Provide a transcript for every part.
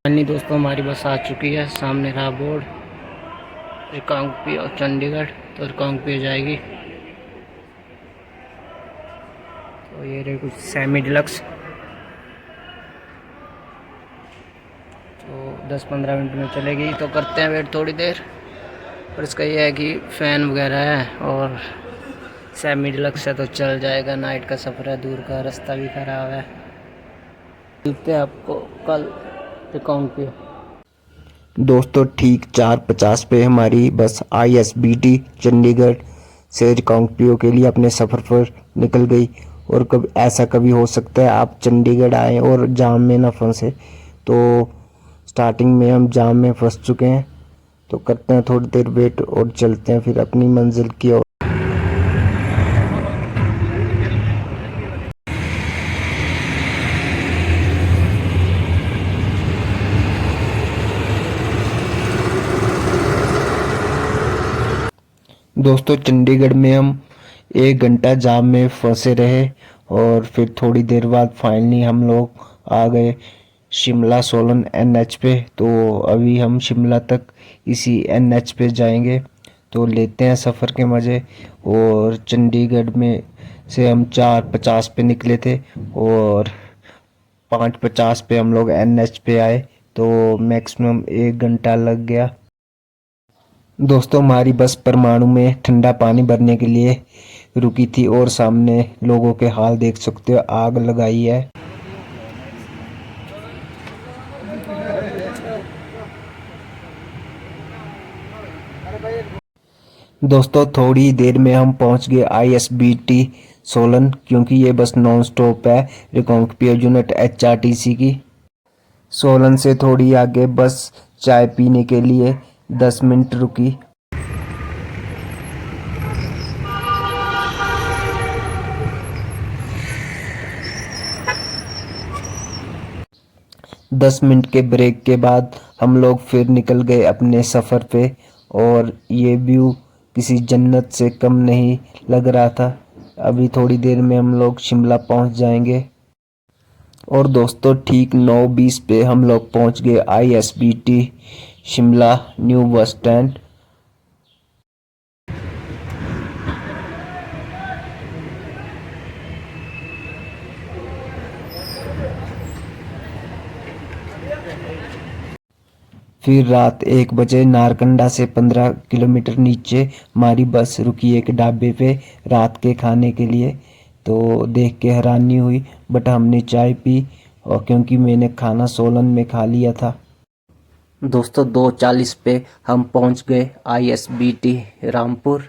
अन्य दोस्तों, हमारी बस आ चुकी है। सामने रहा बोर्ड रिकांगपिओ चंडीगढ़, तो रिकांगपिओ जाएगी। तो ये रही कुछ सेमी डिलक्स। तो 10-15 मिनट में चलेगी, तो करते हैं वेट थोड़ी देर। और इसका ये है कि फ़ैन वगैरह है और सेमी डिलक्स है, तो चल जाएगा। नाइट का सफ़र है, दूर का रास्ता भी ख़राब है। मिलते हैं आपको कल रिकांगपिओ। दोस्तों ठीक 4:50 पे हमारी बस ISBT चंडीगढ़ से रिकांगपिओ के लिए अपने सफ़र पर निकल गई। और कभी हो सकता है आप चंडीगढ़ आए और जाम में ना फंसे। तो स्टार्टिंग में हम जाम में फंस चुके हैं, तो करते हैं थोड़ी देर वेट और चलते हैं फिर अपनी मंजिल की ओर। दोस्तों चंडीगढ़ में हम 1 घंटा जाम में फंसे रहे और फिर थोड़ी देर बाद फाइनली हम लोग आ गए शिमला सोलन NH पे। तो अभी हम शिमला तक इसी NH पे जाएंगे। तो लेते हैं सफ़र के मज़े। और चंडीगढ़ में से हम 4:50 पे निकले थे और 5:50 पे हम लोग NH पे आए। तो मैक्सिमम 1 घंटा लग गया। दोस्तों हमारी बस परमाणु में ठंडा पानी भरने के लिए रुकी थी और सामने लोगों के हाल देख सकते हो, आग लगाई है। दोस्तों थोड़ी देर में हम पहुंच गए ISBT सोलन, क्योंकि ये बस नॉन स्टॉप है रिकांगपिओ यूनिट HRTC की। सोलन से थोड़ी आगे बस चाय पीने के लिए 10 मिनट रुकी। 10 मिनट के ब्रेक के बाद हम लोग फिर निकल गए अपने सफ़र पे। और ये व्यू किसी जन्नत से कम नहीं लग रहा था। अभी थोड़ी देर में हम लोग शिमला पहुंच जाएंगे। और दोस्तों ठीक 9:20 पे हम लोग पहुंच गए ISBT Shimla new bus stand. फिर रात 1 बजे नारकंडा से 15 किलोमीटर नीचे हमारी बस रुकी एक ढाबे पे रात के खाने के लिए। तो देख के हैरानी हुई, बट हमने चाय पी और क्योंकि मैंने खाना सोलन में खा लिया था। दोस्तों 2:40 पे हम पहुंच गए ISBT रामपुर।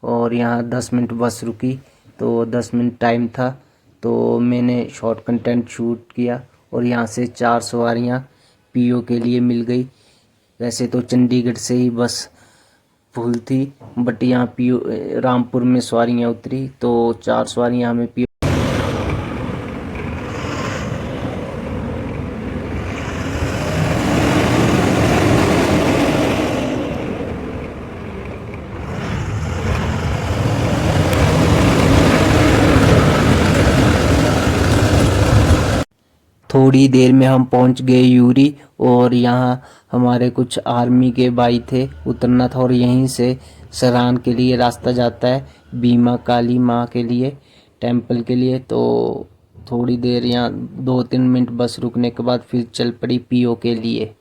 और यहाँ 10 मिनट बस रुकी, तो 10 मिनट टाइम था, तो मैंने शॉर्ट कंटेंट शूट किया। और यहाँ से 4 सवारियाँ PO के लिए मिल गई। वैसे तो चंडीगढ़ से ही बस फुल थी, बट यहाँ PO रामपुर में सवारियाँ उतरी, तो 4 सवारियाँ हमें PO। थोड़ी देर में हम पहुंच गए यूरी। और यहाँ हमारे कुछ आर्मी के भाई थे, उतरना था। और यहीं से सरान के लिए रास्ता जाता है, बीमा काली माँ के लिए टेंपल के लिए। तो थोड़ी देर यहाँ 2-3 मिनट बस रुकने के बाद फिर चल पड़ी PO के लिए।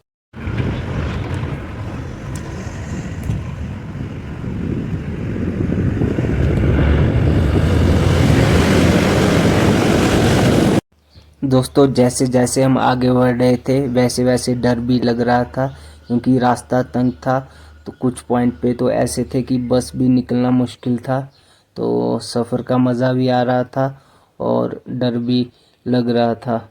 दोस्तों जैसे जैसे हम आगे बढ़ रहे थे वैसे वैसे डर भी लग रहा था, क्योंकि रास्ता तंग था। तो कुछ पॉइंट पे तो ऐसे थे कि बस भी निकलना मुश्किल था। तो सफ़र का मज़ा भी आ रहा था और डर भी लग रहा था।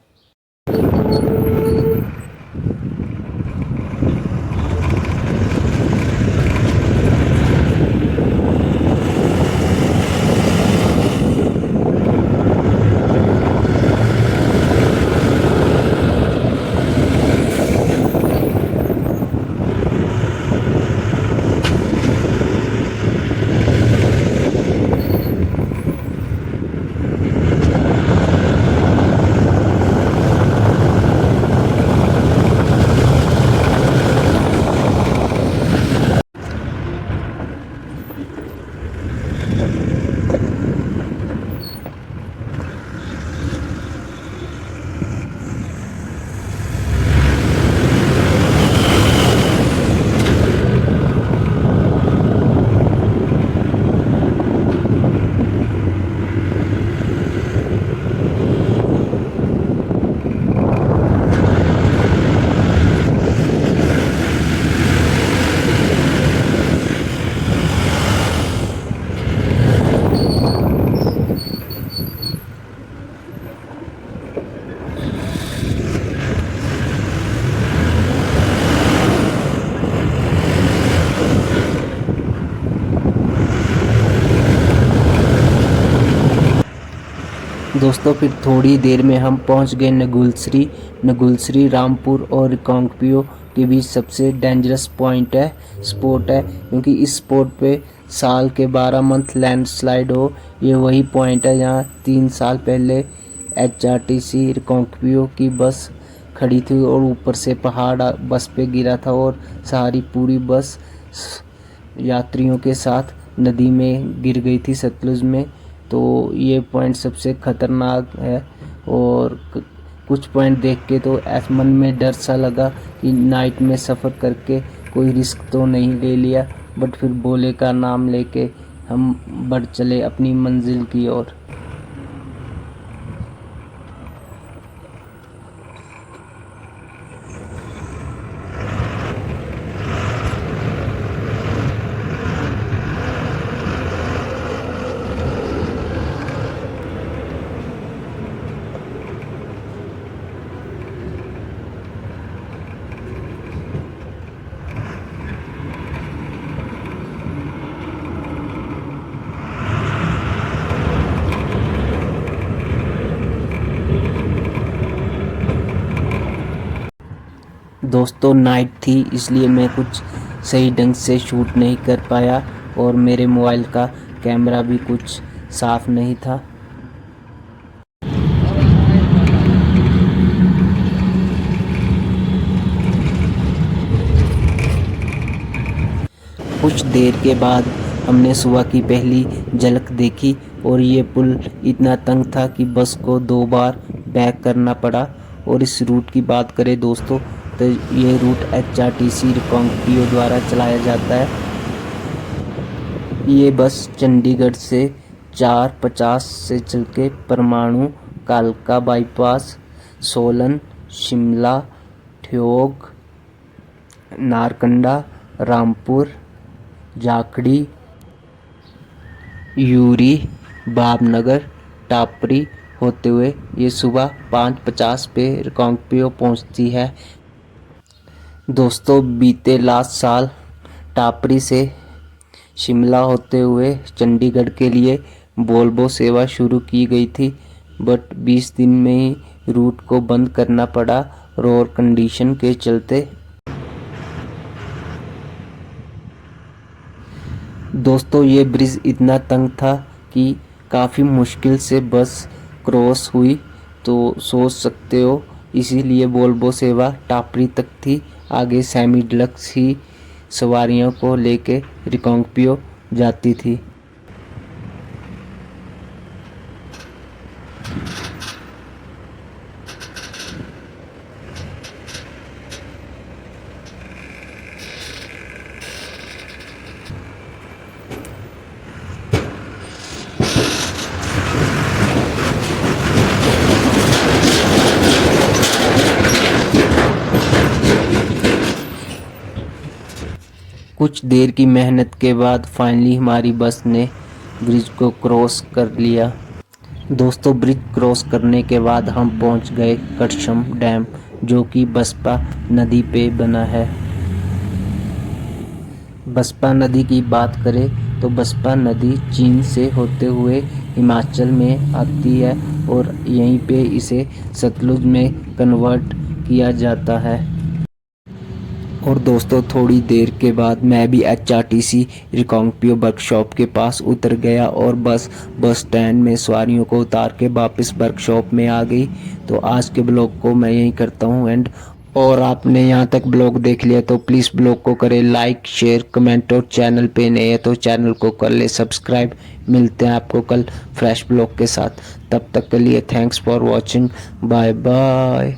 दोस्तों फिर थोड़ी देर में हम पहुंच गए नगुलश्री रामपुर और रिकांगपिओ के बीच सबसे डेंजरस पॉइंट है स्पॉट है, क्योंकि इस स्पॉट पे साल के 12 मंथ लैंडस्लाइड हो। ये वही पॉइंट है जहाँ 3 साल पहले HRTC रिकांगपिओ की बस खड़ी थी और ऊपर से पहाड़ बस पे गिरा था और सारी पूरी बस यात्रियों के साथ नदी में गिर गई थी सतलुज में। तो ये पॉइंट सबसे ख़तरनाक है और कुछ पॉइंट देख के तो मन में डर सा लगा कि नाइट में सफ़र करके कोई रिस्क तो नहीं ले लिया, बट फिर भोले का नाम लेके हम बढ़ चले अपनी मंजिल की ओर। दोस्तों नाइट थी इसलिए मैं कुछ सही ढंग से शूट नहीं कर पाया और मेरे मोबाइल का कैमरा भी कुछ साफ नहीं था। कुछ देर के बाद हमने सुबह की पहली झलक देखी और ये पुल इतना तंग था कि बस को 2 बार बैक करना पड़ा। और इस रूट की बात करें दोस्तों तो ये रूट HRTC रिकांगपिओ द्वारा चलाया जाता है। ये बस चंडीगढ़ से 4:50 से चल के परमाणु, कालका बाईपास, सोलन, शिमला, ठियोग, नारकंडा, रामपुर, जाखड़ी, यूरी, भावनगर, टापरी होते हुए ये सुबह 5:50 पे रिकांगपिओ पहुंचती है। दोस्तों बीते लास्ट साल टापरी से शिमला होते हुए चंडीगढ़ के लिए वोल्वो सेवा शुरू की गई थी, बट 20 दिन में ही रूट को बंद करना पड़ा रोड कंडीशन के चलते। दोस्तों ये ब्रिज इतना तंग था कि काफ़ी मुश्किल से बस क्रॉस हुई, तो सोच सकते हो इसीलिए वोल्वो सेवा टापरी तक थी। आगे सेमी डिलक्स ही सवारियों को लेके रिकांगपिओ जाती थी। कुछ देर की मेहनत के बाद फाइनली हमारी बस ने ब्रिज को क्रॉस कर लिया। दोस्तों ब्रिज क्रॉस करने के बाद हम पहुंच गए कटशम डैम, जो कि बसपा नदी पे बना है। बसपा नदी की बात करें तो बसपा नदी चीन से होते हुए हिमाचल में आती है और यहीं पे इसे सतलुज में कन्वर्ट किया जाता है। और दोस्तों थोड़ी देर के बाद मैं भी HRTC रिकांगपिओ वर्कशॉप के पास उतर गया और बस स्टैंड में सवारियों को उतार के वापस वर्कशॉप में आ गई। तो आज के ब्लॉग को मैं यहीं करता हूँ एंड। और आपने यहाँ तक ब्लॉग देख लिया तो प्लीज़ ब्लॉग को करें लाइक, शेयर, कमेंट और चैनल पे नए हैं तो चैनल को कर ले सब्सक्राइब। मिलते हैं आपको कल फ्रेश ब्लॉग के साथ, तब तक के लिए thanks for watching, bye bye.